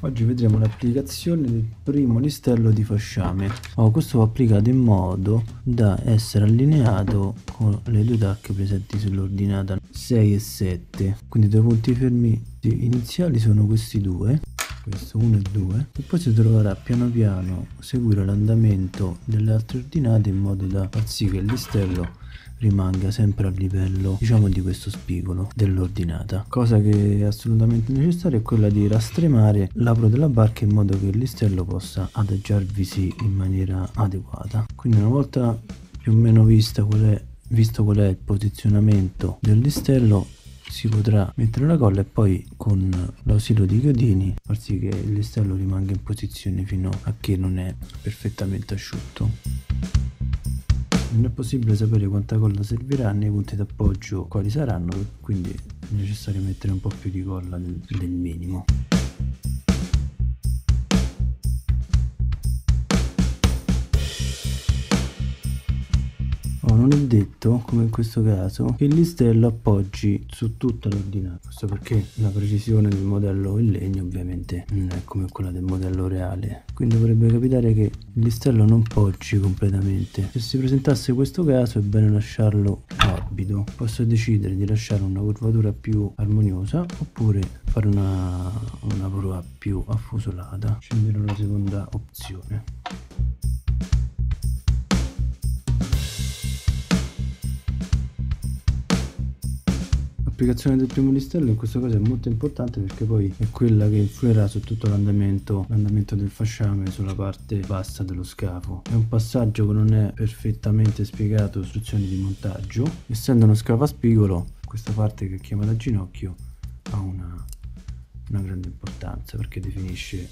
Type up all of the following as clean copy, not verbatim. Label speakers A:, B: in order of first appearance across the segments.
A: Oggi vedremo l'applicazione del primo listello di fasciame. Questo va applicato in modo da essere allineato con le due tacche presenti sull'ordinata 6 e 7. Quindi i due punti fermi iniziali sono questi due, questo 1 e 2, e poi si troverà piano piano seguire l'andamento delle altre ordinate in modo da far sì che il listello rimanga sempre a livello, diciamo, di questo spigolo dell'ordinata. Cosa che è assolutamente necessaria è quella di rastremare l'apro della barca in modo che il listello possa adagiarvisi in maniera adeguata. Quindi una volta più o meno visto qual è il posizionamento del listello, si potrà mettere la colla e poi con l'ausilio di chiodini far sì che il listello rimanga in posizione fino a che non è perfettamente asciutto. Non è possibile sapere quanta colla servirà né i punti d'appoggio quali saranno, quindi è necessario mettere un po' più di colla del minimo. Non è detto, come in questo caso, che il listello appoggi su tutta l'ordinata. Questo perché la precisione del modello in legno ovviamente non è come quella del modello reale. Quindi potrebbe capitare che il listello non poggi completamente. Se si presentasse questo caso è bene lasciarlo morbido. Posso decidere di lasciare una curvatura più armoniosa oppure fare una prova più affusolata. Sceglierò la seconda opzione. L'applicazione del primo listello in questo caso è molto importante perché poi è quella che influirà su tutto l'andamento del fasciame sulla parte bassa dello scafo. È un passaggio che non è perfettamente spiegato in istruzioni di montaggio. Essendo uno scafo a spigolo, questa parte che è chiamata ginocchio ha una grande importanza perché definisce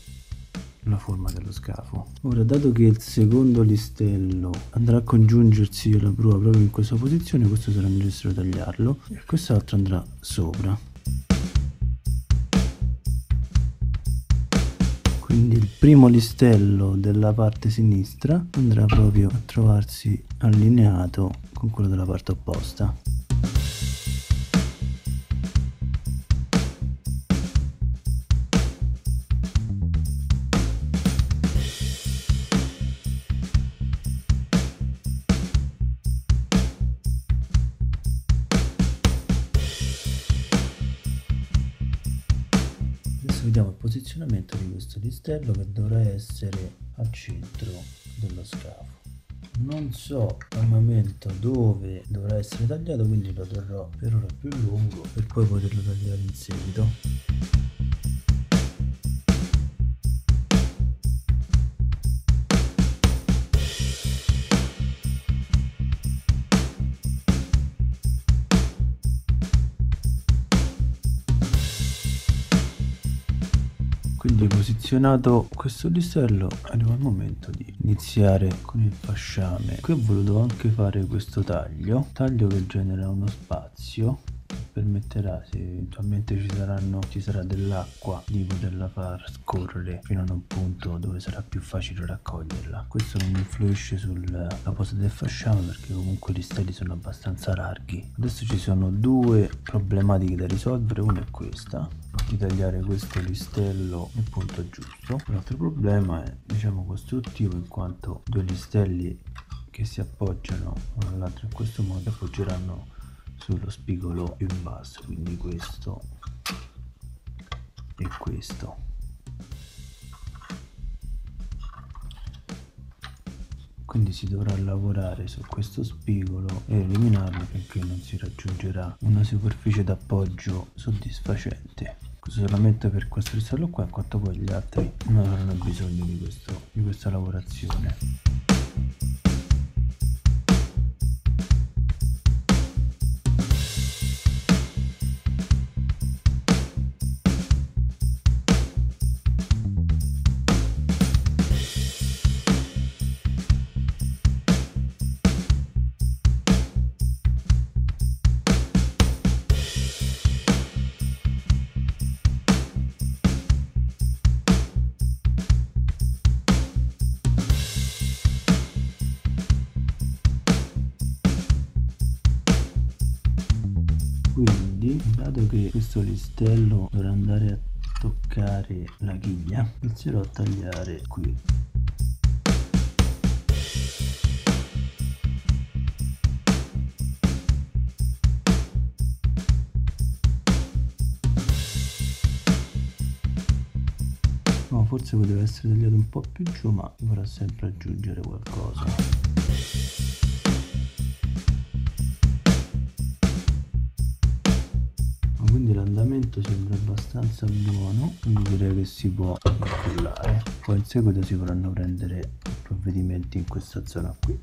A: la forma dello scafo. Ora, dato che il secondo listello andrà a congiungersi alla prua proprio in questa posizione, questo sarà necessario tagliarlo e quest'altro andrà sopra. Quindi il primo listello della parte sinistra andrà proprio a trovarsi allineato con quello della parte opposta. Vediamo il posizionamento di questo listello che dovrà essere al centro dello scafo. Non so al momento dove dovrà essere tagliato, quindi lo terrò per ora più lungo per poi poterlo tagliare in seguito. Quindi posizionato questo listello arriva il momento di iniziare con il fasciame. Qui ho voluto anche fare questo taglio che genera uno spazio che permetterà, se eventualmente ci sarà dell'acqua, di poterla far scorrere fino ad un punto dove sarà più facile raccoglierla. Questo non influisce sulla posa del fasciame perché comunque i listelli sono abbastanza larghi. Adesso ci sono due problematiche da risolvere, una è questa, di tagliare questo listello nel punto giusto. L'altro problema è, diciamo, costruttivo, in quanto due listelli che si appoggiano uno all'altro in questo modo appoggeranno sullo spigolo più in basso, quindi questo e questo. Quindi si dovrà lavorare su questo spigolo e eliminarlo finché non si raggiungerà una superficie d'appoggio soddisfacente. Questo solamente per questo listello qua, in quanto poi gli altri non avranno bisogno di questa lavorazione. Quindi, dato che questo listello dovrà andare a toccare la chiglia, inizierò a tagliare qui. No, forse poteva essere tagliato un po' più giù, ma vorrà sempre aggiungere qualcosa. Quindi l'andamento sembra abbastanza buono, quindi direi che si può incollare. Poi in seguito si potranno prendere provvedimenti in questa zona qui.